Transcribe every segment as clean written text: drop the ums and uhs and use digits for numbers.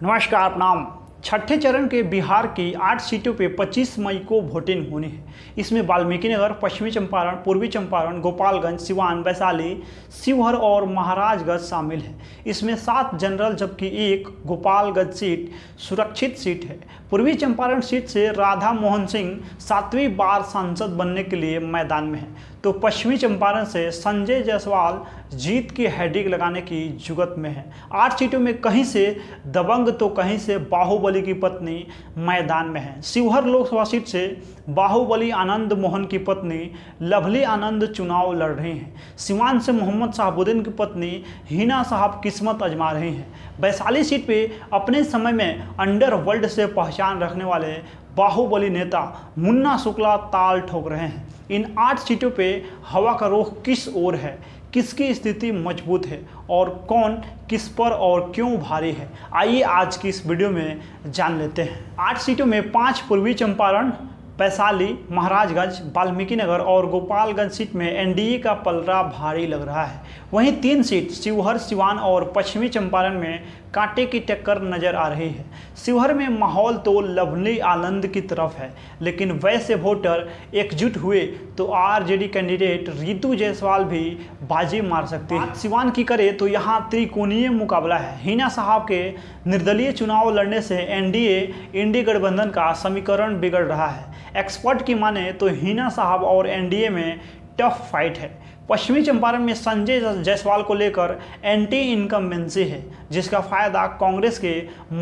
नमस्कार प्रणाम। छठे चरण के बिहार की 8 सीटों पे 25 मई को वोटिंग होनी है। इसमें वाल्मीकिनगर, पश्चिमी चंपारण, पूर्वी चंपारण, गोपालगंज, सिवान, वैशाली, शिवहर और महाराजगंज शामिल है। इसमें 7 जनरल जबकि एक गोपालगंज सीट सुरक्षित सीट है। पूर्वी चंपारण सीट से राधा मोहन सिंह 7वीं बार सांसद बनने के लिए मैदान में है, तो पश्चिमी चंपारण से संजय जायसवाल जीत की हैट्रिक लगाने की जुगत में है। 8 सीटों में कहीं से दबंग तो कहीं से बाहुबली की पत्नी मैदान में है। शिवहर लोकसभा सीट से बाहुबली आनंद मोहन की पत्नी लवली आनंद चुनाव लड़ रही हैं। सिवान से मोहम्मद शहाबुद्दीन की पत्नी हिना साहब किस्मत आजमा रही हैं। वैशाली सीट पे अपने समय में अंडरवर्ल्ड से पहचान रखने वाले बाहुबली नेता मुन्ना शुक्ला ताल ठोक रहे हैं। इन 8 सीटों पे हवा का रुख किस ओर है, किसकी स्थिति मजबूत है और कौन किस पर और क्यों भारी है, आइए आज की इस वीडियो में जान लेते हैं। 8 सीटों में 5 पूर्वी चंपारण, वैशाली, महाराजगंज, वाल्मीकिनगर और गोपालगंज सीट में एनडीए का पलड़ा भारी लग रहा है। वहीं 3 सीट शिवहर, सिवान और पश्चिमी चंपारण में कांटे की टक्कर नजर आ रही है। शिवहर में माहौल तो लवली आनंद की तरफ है, लेकिन वैसे वोटर एकजुट हुए तो आरजेडी कैंडिडेट रितु जायसवाल भी बाजी मार सकते हैं। सिवान की करे तो यहाँ त्रिकोणीय मुकाबला है। हिना साहब के निर्दलीय चुनाव लड़ने से एनडीए इंडी गठबंधन का समीकरण बिगड़ रहा है। एक्सपर्ट की माने तो हिना साहब और एनडीए में टफ फाइट है। पश्चिमी चंपारण में संजय जायसवाल को लेकर एंटी इनकम्बेंसी है, जिसका फायदा कांग्रेस के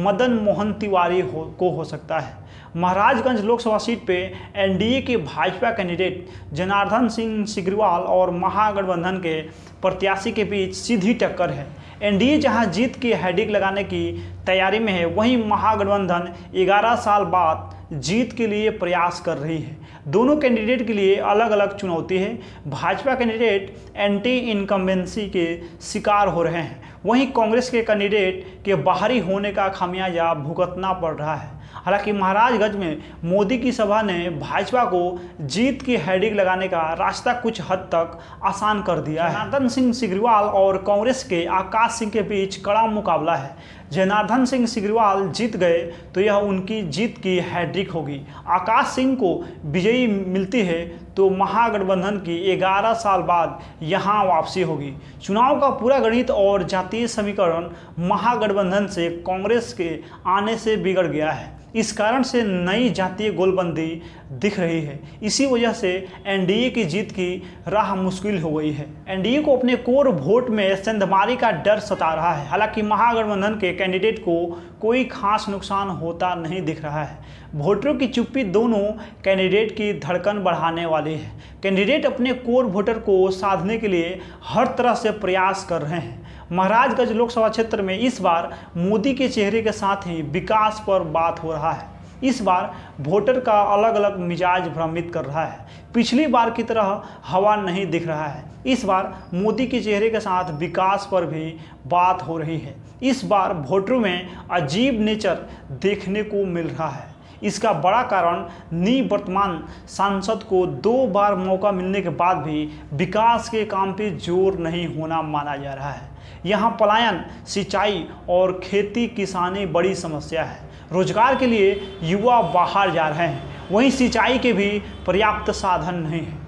मदन मोहन तिवारी को हो सकता है। महाराजगंज लोकसभा सीट पे एनडीए के भाजपा कैंडिडेट जनार्दन सिंह सिग्रीवाल और महागठबंधन के प्रत्याशी के बीच सीधी टक्कर है। एनडीए जहां जीत की हैट्रिक लगाने की तैयारी में है, वहीं महागठबंधन 11 साल बाद जीत के लिए प्रयास कर रही है। दोनों कैंडिडेट के लिए अलग अलग चुनौती है। भाजपा कैंडिडेट एंटी इनकम्बेंसी के शिकार हो रहे हैं, वहीं कांग्रेस के कैंडिडेट के बाहरी होने का खामियाजा भुगतना पड़ रहा है। हालांकि महाराजगंज में मोदी की सभा ने भाजपा को जीत की हैट्रिक लगाने का रास्ता कुछ हद तक आसान कर दिया है। जनार्दन सिंह सिग्रीवाल और कांग्रेस के आकाश सिंह के बीच कड़ा मुकाबला है। जनार्दन सिंह सिग्रीवाल जीत गए तो यह उनकी जीत की हैट्रिक होगी। आकाश सिंह को विजयी मिलती है तो महागठबंधन की 11 साल बाद यहां वापसी होगी। चुनाव का पूरा गणित और जातीय समीकरण महागठबंधन से कांग्रेस के आने से बिगड़ गया है। इस कारण से नई जातीय गोलबंदी दिख रही है। इसी वजह से एनडीए की जीत की राह मुश्किल हो गई है। एनडीए को अपने कोर वोट में सेंधमारी का डर सता रहा है। हालांकि महागठबंधन के कैंडिडेट को कोई खास नुकसान होता नहीं दिख रहा है। वोटरों की चुप्पी दोनों कैंडिडेट की धड़कन बढ़ाने वाली है। कैंडिडेट अपने कोर वोटर को साधने के लिए हर तरह से प्रयास कर रहे हैं। महाराजगंज लोकसभा क्षेत्र में इस बार मोदी के चेहरे के साथ ही विकास पर बात हो रहा है। इस बार वोटर का अलग अलग मिजाज भ्रमित कर रहा है। पिछली बार की तरह हवा नहीं दिख रहा है। इस बार मोदी के चेहरे के साथ विकास पर भी बात हो रही है। इस बार वोटरों में अजीब नेचर देखने को मिल रहा है। इसका बड़ा कारण निवर्तमान सांसद को 2 बार मौका मिलने के बाद भी विकास के काम पे जोर नहीं होना माना जा रहा है। यहाँ पलायन, सिंचाई और खेती किसानी बड़ी समस्या है। रोजगार के लिए युवा बाहर जा रहे हैं, वहीं सिंचाई के भी पर्याप्त साधन नहीं है।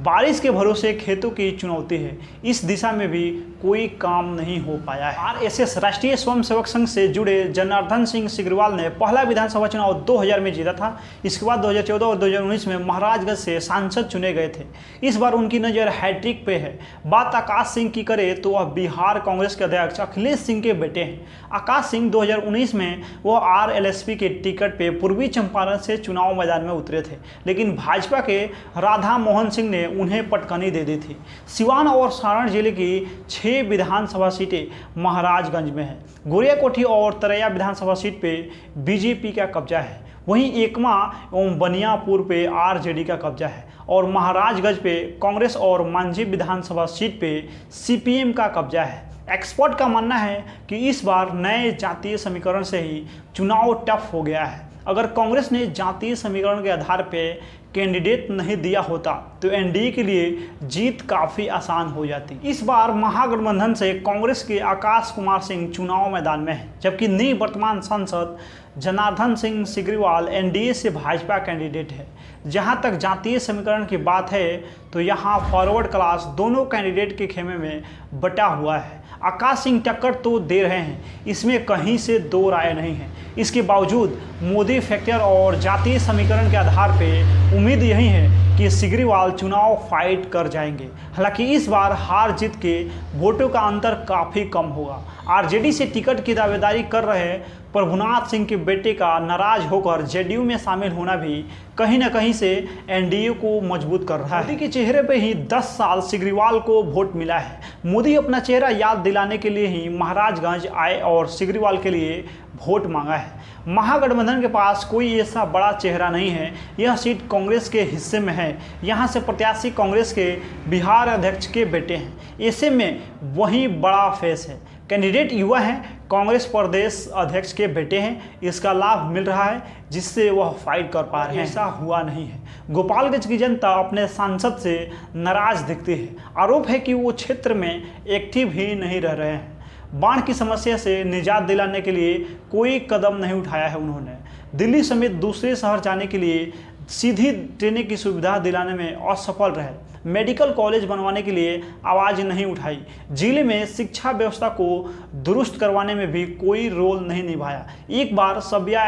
बारिश के भरोसे खेतों की चुनौती है। इस दिशा में भी कोई काम नहीं हो पाया है। आरएसएस राष्ट्रीय स्वयंसेवक संघ से जुड़े जनार्दन सिंह सिग्रीवाल ने पहला विधानसभा चुनाव 2000 में जीता था। इसके बाद 2014 और 2019 में महाराजगंज से सांसद चुने गए थे। इस बार उनकी नज़र हैट्रिक पे है। बात आकाश सिंह की करे तो वह बिहार कांग्रेस के अध्यक्ष अखिलेश सिंह के बेटे हैं। आकाश सिंह 2019 में वह आरएलएसपी के टिकट पे पूर्वी चंपारण से चुनाव मैदान में उतरे थे, लेकिन भाजपा के राधा मोहन सिंह ने उन्हें पटकनी दे दी थी। सिवान और सारण जिले की 6 विधानसभा सीटें महाराजगंज में है। गोरियाकोठी और तरैया विधानसभा सीट पे बीजेपी का कब्जा है। वहीं एकमा एवं बनियापुर पे आरजेडी का कब्जा है और महाराजगंज पे कांग्रेस और मांझी विधानसभा सीट पे सीपीएम का कब्जा है। एक्सपर्ट का मानना है कि इस बार नए जातीय समीकरण से ही चुनाव टफ हो गया है। अगर कांग्रेस ने जातीय समीकरण के आधार पर कैंडिडेट नहीं दिया होता तो एनडीए के लिए जीत काफ़ी आसान हो जाती। इस बार महागठबंधन से कांग्रेस के आकाश कुमार सिंह चुनाव मैदान में हैं, जबकि निवर्तमान सांसद जनार्दन सिंह सिग्रीवाल एनडीए से भाजपा कैंडिडेट है। जहां तक जातीय समीकरण की बात है तो यहां फॉरवर्ड क्लास दोनों कैंडिडेट के खेमे में बटा हुआ है। आकाश सिंह टक्कर तो दे रहे हैं, इसमें कहीं से दो राय नहीं है। इसके बावजूद मोदी फैक्टर और जातीय समीकरण के आधार पर उम्मीद यही है कि सिग्रीवाल चुनाव फाइट कर जाएंगे। हालांकि इस बार हार जीत के वोटों का अंतर काफ़ी कम होगा। आरजेडी से टिकट की दावेदारी कर रहे प्रभुनाथ सिंह के बेटे का नाराज होकर जेडीयू में शामिल होना भी कहीं न कहीं से एनडीए को मजबूत कर रहा है। मोदी के चेहरे पे ही 10 साल सिग्रीवाल को वोट मिला है। मोदी अपना चेहरा याद दिलाने के लिए ही महाराजगंज आए और सिग्रीवाल के लिए वोट मांगा है। महागठबंधन के पास कोई ऐसा बड़ा चेहरा नहीं है। यह सीट कांग्रेस के हिस्से में है। यहाँ से प्रत्याशी कांग्रेस के बिहार अध्यक्ष के बेटे हैं। ऐसे में वही बड़ा फेस है। कैंडिडेट युवा हैं, कांग्रेस प्रदेश अध्यक्ष के बेटे हैं। इसका लाभ मिल रहा है जिससे वह फाइट कर पा रहे हैं। ऐसा हुआ नहीं है। गोपालगंज की जनता अपने सांसद से नाराज दिखती है। आरोप है कि वो क्षेत्र में एक्टिव ही नहीं रह रहे हैं। बाढ़ की समस्या से निजात दिलाने के लिए कोई कदम नहीं उठाया है उन्होंने। दिल्ली समेत दूसरे शहर जाने के लिए सीधी ट्रेनें की सुविधा दिलाने में असफल रहे। मेडिकल कॉलेज बनवाने के लिए आवाज़ नहीं उठाई। जिले में शिक्षा व्यवस्था को दुरुस्त करवाने में भी कोई रोल नहीं निभाया। एक बार सबिया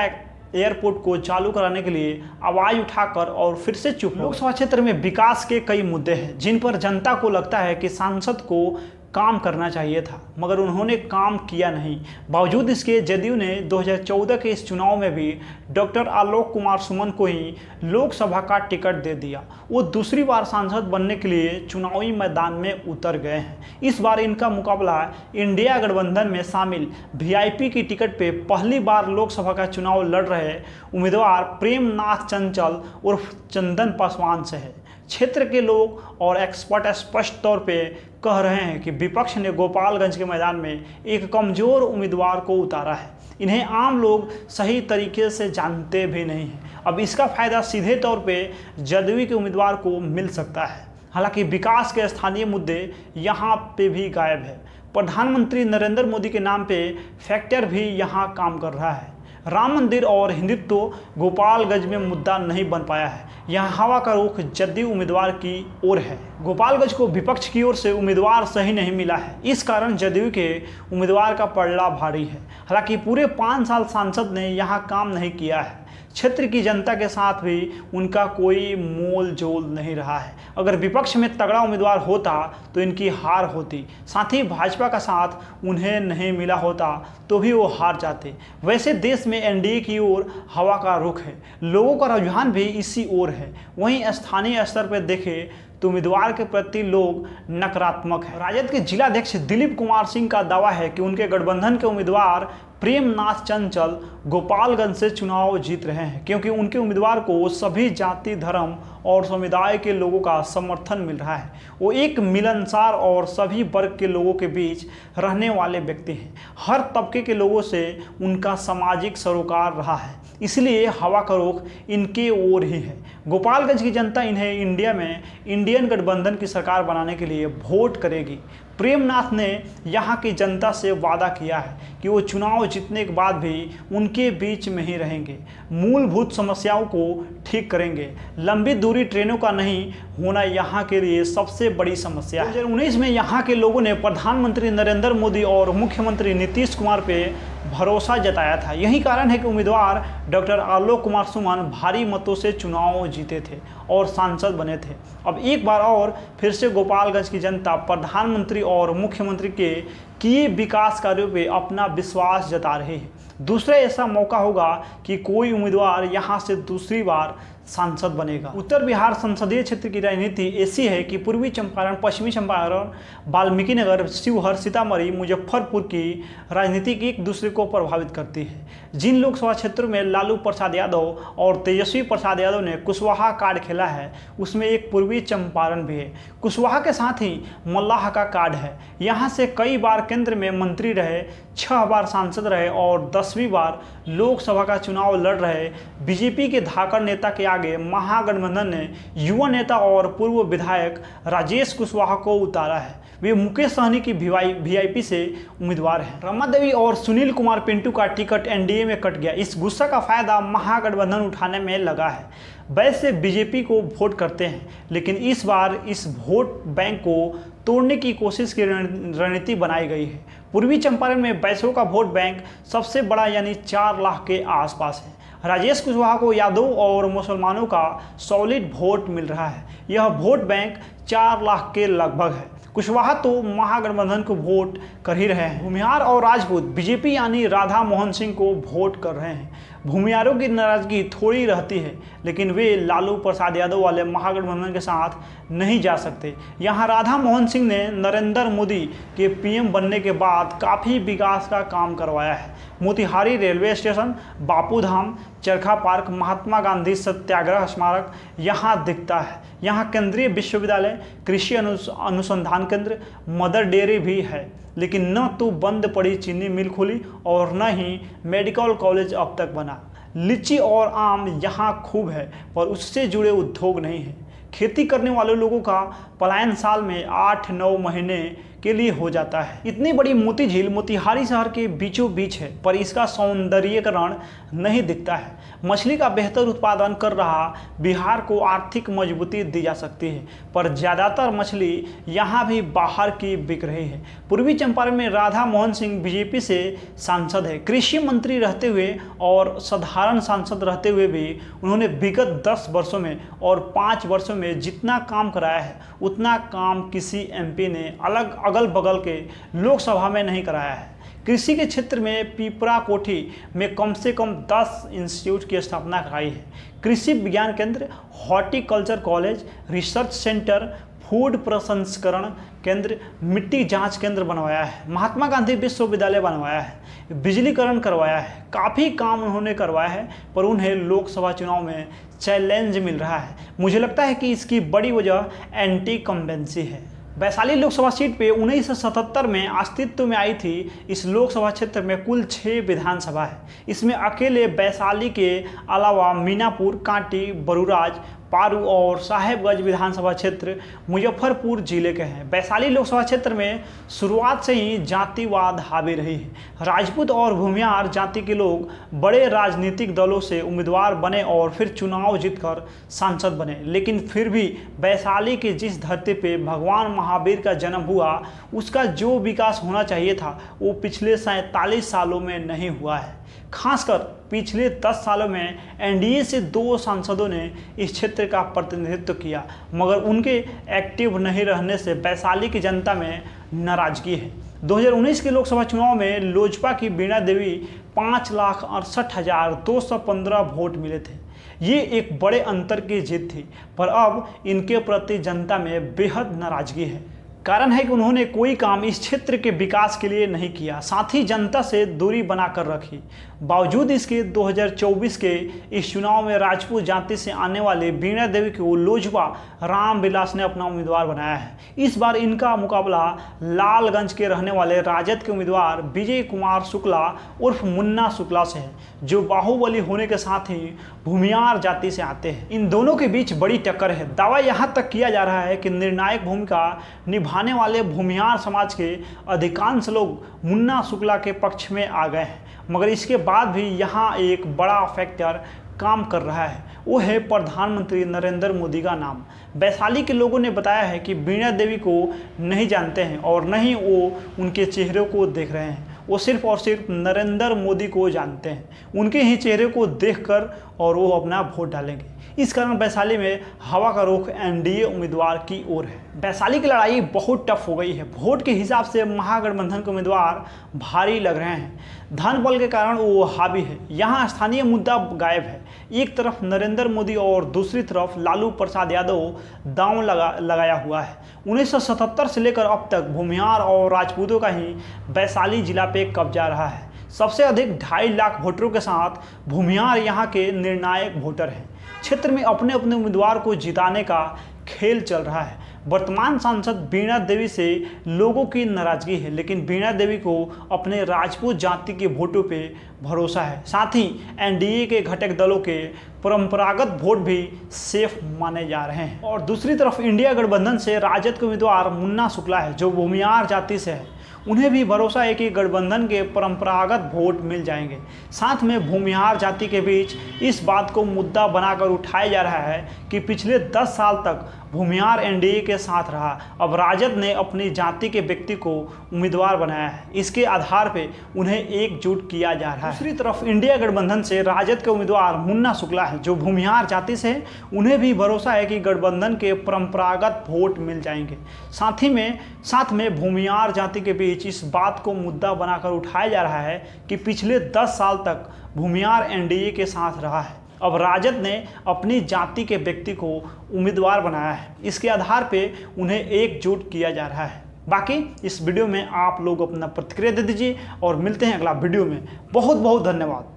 एयरपोर्ट को चालू कराने के लिए आवाज़ उठाकर और फिर से चुप। लोकसभा क्षेत्र में विकास के कई मुद्दे हैं जिन पर जनता को लगता है कि सांसद को काम करना चाहिए था, मगर उन्होंने काम किया नहीं। बावजूद इसके जदयू ने 2014 के इस चुनाव में भी डॉक्टर आलोक कुमार सुमन को ही लोकसभा का टिकट दे दिया। वो दूसरी बार सांसद बनने के लिए चुनावी मैदान में उतर गए हैं। इस बार इनका मुकाबला इंडिया गठबंधन में शामिल वीआईपी की टिकट पे पहली बार लोकसभा का चुनाव लड़ रहे उम्मीदवार प्रेमनाथ चंचल उर्फ चंदन पासवान से है। क्षेत्र के लोग और एक्सपर्ट स्पष्ट तौर पे कह रहे हैं कि विपक्ष ने गोपालगंज के मैदान में एक कमज़ोर उम्मीदवार को उतारा है। इन्हें आम लोग सही तरीके से जानते भी नहीं हैं। अब इसका फ़ायदा सीधे तौर पे जदयू के उम्मीदवार को मिल सकता है। हालांकि विकास के स्थानीय मुद्दे यहाँ पे भी गायब है। प्रधानमंत्री नरेंद्र मोदी के नाम पे फैक्टर भी यहाँ काम कर रहा है। राम मंदिर और हिंदुत्व गोपालगंज में मुद्दा नहीं बन पाया है। यहाँ हवा का रुख जदयू उम्मीदवार की ओर है। गोपालगंज को विपक्ष की ओर से उम्मीदवार सही नहीं मिला है। इस कारण जदयू के उम्मीदवार का पलड़ा भारी है। हालांकि पूरे 5 साल सांसद ने यहाँ काम नहीं किया है। क्षेत्र की जनता के साथ भी उनका कोई मोल जोल नहीं रहा है। अगर विपक्ष में तगड़ा उम्मीदवार होता तो इनकी हार होती। साथ ही भाजपा का साथ उन्हें नहीं मिला होता तो भी वो हार जाते। वैसे देश में एनडीए की ओर हवा का रुख है। लोगों का रुझान भी इसी ओर है। वहीं स्थानीय स्तर पर देखें तो उम्मीदवार के प्रति लोग नकारात्मक हैं। राजद के जिलाध्यक्ष दिलीप कुमार सिंह का दावा है कि उनके गठबंधन के उम्मीदवार प्रेमनाथ चंचल गोपालगंज से चुनाव जीत रहे हैं क्योंकि उनके उम्मीदवार को सभी जाति, धर्म और समुदाय के लोगों का समर्थन मिल रहा है। वो एक मिलनसार और सभी वर्ग के लोगों के बीच रहने वाले व्यक्ति हैं। हर तबके के लोगों से उनका सामाजिक सरोकार रहा है, इसलिए हवा का रुख इनके ओर ही है। गोपालगंज की जनता इन्हें इंडिया में इंडियन गठबंधन की सरकार बनाने के लिए वोट करेगी। प्रेमनाथ ने यहाँ की जनता से वादा किया है कि वो चुनाव जीतने के बाद भी उनके बीच में ही रहेंगे, मूलभूत समस्याओं को ठीक करेंगे। लंबी दूरी ट्रेनों का नहीं होना यहाँ के लिए सबसे बड़ी समस्या है। 2019 में यहाँ के लोगों ने प्रधानमंत्री नरेंद्र मोदी और मुख्यमंत्री नीतीश कुमार पे भरोसा जताया था। यही कारण है कि उम्मीदवार डॉक्टर आलोक कुमार सुमन भारी मतों से चुनाव जीते थे और सांसद बने थे। अब एक बार और फिर से गोपालगंज की जनता प्रधानमंत्री और मुख्यमंत्री के किए विकास कार्यों पे अपना विश्वास जता रही है। दूसरा ऐसा मौका होगा कि कोई उम्मीदवार यहाँ से दूसरी बार सांसद बनेगा। उत्तर बिहार संसदीय क्षेत्र की राजनीति ऐसी है कि पूर्वी चंपारण, पश्चिमी चंपारण, वाल्मीकि नगर, शिवहर, सीतामढ़ी, मुजफ्फरपुर की राजनीति एक दूसरे को प्रभावित करती है। जिन लोकसभा क्षेत्रों में लालू प्रसाद यादव और तेजस्वी प्रसाद यादव ने कुशवाहा कार्ड खेला है उसमें एक पूर्वी चंपारण भी है। कुशवाहा के साथ ही मल्लाह का कार्ड है। यहाँ से कई बार केंद्र में मंत्री रहे, 6 बार सांसद रहे और 10वीं बार लोकसभा का चुनाव लड़ रहे बीजेपी के धाकड़ नेता के आगे महागठबंधन ने युवा नेता और पूर्व विधायक राजेश कुशवाहा को उतारा है। वे मुकेश सहनी की वीआईपी से उम्मीदवार हैं। रमा देवी और सुनील कुमार पिंटू का टिकट एनडीए में कट गया। इस गुस्सा का फायदा महागठबंधन उठाने में लगा है। वैसे बीजेपी को वोट करते हैं, लेकिन इस बार इस वोट बैंक को तोड़ने की कोशिश की रणनीति बनाई गई है। पूर्वी चंपारण में वैश्यों का वोट बैंक सबसे बड़ा यानी 4 लाख के आसपास है। राजेश कुशवाहा को यादव और मुसलमानों का सॉलिड वोट मिल रहा है। यह वोट बैंक 4 लाख के लगभग है। कुशवाहा तो महागठबंधन को वोट कर ही रहे हैं। भूमिहार और राजपूत बीजेपी यानी राधा मोहन सिंह को वोट कर रहे हैं। भूमिहारों की नाराजगी थोड़ी रहती है, लेकिन वे लालू प्रसाद यादव वाले महागठबंधन के साथ नहीं जा सकते। यहाँ राधा मोहन सिंह ने नरेंद्र मोदी के पीएम बनने के बाद काफ़ी विकास का काम करवाया है। मोतिहारी रेलवे स्टेशन, बापू धाम, चरखा पार्क, महात्मा गांधी सत्याग्रह स्मारक यहाँ दिखता है। यहाँ केंद्रीय विश्वविद्यालय, कृषि अनुसंधान केंद्र, मदर डेयरी भी है, लेकिन न तो बंद पड़ी चीनी मिल खुली और न ही मेडिकल कॉलेज अब तक बना। लीची और आम यहाँ खूब है, पर उससे जुड़े उद्योग नहीं है। खेती करने वाले लोगों का पलायन साल में 8-9 महीने के लिए हो जाता है। इतनी बड़ी मोती झील मोतिहारी शहर के बीचों बीच है, पर इसका सौंदर्यीकरण नहीं दिखता है। मछली का बेहतर उत्पादन कर रहा बिहार को आर्थिक मजबूती दी जा सकती है, पर ज़्यादातर मछली यहाँ भी बाहर की बिक रही है। पूर्वी चंपारण में राधा मोहन सिंह बीजेपी से सांसद है। कृषि मंत्री रहते हुए और साधारण सांसद रहते हुए भी उन्होंने विगत 10 वर्षों में और 5 वर्षों में जितना काम कराया है उतना काम किसी एमपी ने अगल बगल के लोकसभा में नहीं कराया है। कृषि के क्षेत्र में पीपरा कोठी में कम से कम 10 इंस्टीट्यूट की स्थापना कराई है। कृषि विज्ञान केंद्र, horticulture college, research centre, food प्रसंस्करण केंद्र, मिट्टी जांच केंद्र बनवाया है। महात्मा गांधी विश्वविद्यालय बनवाया है, बिजलीकरण करवाया है। काफ़ी काम उन्होंने करवाया है, पर उन्हें लोकसभा चुनाव में चैलेंज मिल रहा है। मुझे लगता है कि इसकी बड़ी वजह एंटी कम्बेंसी है। वैशाली लोकसभा सीट पे 1977 में अस्तित्व में आई थी। इस लोकसभा क्षेत्र में कुल 6 विधानसभा है। इसमें अकेले वैशाली के अलावा मीनापुर, कांटी, बरूराज, पारू और साहेबगंज विधानसभा क्षेत्र मुजफ्फरपुर जिले के हैं। वैशाली लोकसभा क्षेत्र में शुरुआत से ही जातिवाद हावी रही है। राजपूत और भूमिहार जाति के लोग बड़े राजनीतिक दलों से उम्मीदवार बने और फिर चुनाव जीतकर सांसद बने, लेकिन फिर भी वैशाली की जिस धरती पे भगवान महावीर का जन्म हुआ उसका जो विकास होना चाहिए था वो पिछले 47 सालों में नहीं हुआ है। खासकर पिछले 10 सालों में एनडीए से 2 सांसदों ने इस क्षेत्र का प्रतिनिधित्व किया, मगर उनके एक्टिव नहीं रहने से वैशाली की जनता में नाराजगी है। 2019 के लोकसभा चुनाव में लोजपा की वीणा देवी 5,68,215 वोट मिले थे। ये एक बड़े अंतर की जीत थी, पर अब इनके प्रति जनता में बेहद नाराजगी है। कारण है कि उन्होंने कोई काम इस क्षेत्र के विकास के लिए नहीं किया, साथ ही जनता से दूरी बनाकर रखी। बावजूद इसके 2024 के इस चुनाव में राजपूत जाति से आने वाले वीणा देवी को लोजपा रामविलास ने अपना उम्मीदवार बनाया है। इस बार इनका मुकाबला लालगंज के रहने वाले राजद के उम्मीदवार विजय कुमार शुक्ला उर्फ मुन्ना शुक्ला से है, जो बाहुबली होने के साथ ही भूमिहार जाति से आते हैं। इन दोनों के बीच बड़ी टक्कर है। दावा यहाँ तक किया जा रहा है कि निर्णायक भूमिका निभाने वाले भूमिहार समाज के अधिकांश लोग मुन्ना शुक्ला के पक्ष में आ गए हैं, मगर इसके बाद भी यहाँ एक बड़ा फैक्टर काम कर रहा है, वो है प्रधानमंत्री नरेंद्र मोदी का नाम। वैशाली के लोगों ने बताया है कि वीणा देवी को नहीं जानते हैं और न ही वो उनके चेहरे को देख रहे हैं। वो सिर्फ और सिर्फ नरेंद्र मोदी को जानते हैं, उनके ही चेहरे को देखकर और वो अपना वोट डालेंगे। इस कारण वैशाली में हवा का रुख एनडीए उम्मीदवार की ओर है। वैशाली की लड़ाई बहुत टफ हो गई है। वोट के हिसाब से महागठबंधन के उम्मीदवार भारी लग रहे हैं। धन बल के कारण वो हावी है। यहाँ स्थानीय मुद्दा गायब है। एक तरफ नरेंद्र मोदी और दूसरी तरफ लालू प्रसाद यादव दांव लगाया हुआ है। 1977 से लेकर अब तक भूमिहार और राजपूतों का ही वैशाली जिला पे कब्जा रहा है। सबसे अधिक 2.5 लाख वोटरों के साथ भूमिहार यहाँ के निर्णायक वोटर हैं। क्षेत्र में अपने अपने उम्मीदवार को जिताने का खेल चल रहा है। वर्तमान सांसद बीणा देवी से लोगों की नाराजगी है, लेकिन बीणा देवी को अपने राजपूत जाति के वोटों पे भरोसा है। साथ ही एनडीए के घटक दलों के परंपरागत वोट भी सेफ माने जा रहे हैं। और दूसरी तरफ इंडिया गठबंधन से राजद के उम्मीदवार मुन्ना शुक्ला है, जो भूमिहार जाति से है। उन्हें भी भरोसा है कि गठबंधन के परंपरागत वोट मिल जाएंगे। साथ में भूमिहार जाति के बीच इस बात को मुद्दा बनाकर उठाया जा रहा है कि पिछले 10 साल तक भूमिहार एनडीए के साथ रहा। अब राजद ने अपनी जाति के व्यक्ति को उम्मीदवार बनाया है। इसके आधार पर उन्हें एकजुट किया जा रहा है। दूसरी तरफ इंडिया गठबंधन से राजद के उम्मीदवार मुन्ना शुक्ला है, जो भूमिहार जाति से है। उन्हें भी भरोसा है कि गठबंधन के परंपरागत वोट मिल जाएंगे। साथ में भूमिहार जाति के बीच इस बात को मुद्दा बनाकर उठाया जा रहा है कि पिछले 10 साल तक भूमिहार एनडीए के साथ रहा है। अब राजद ने अपनी जाति के व्यक्ति को उम्मीदवार बनाया है। इसके आधार पे उन्हें एकजुट किया जा रहा है। बाकी इस वीडियो में आप लोग अपना प्रतिक्रिया दे दीजिए और मिलते हैं अगला वीडियो में। बहुत बहुत धन्यवाद।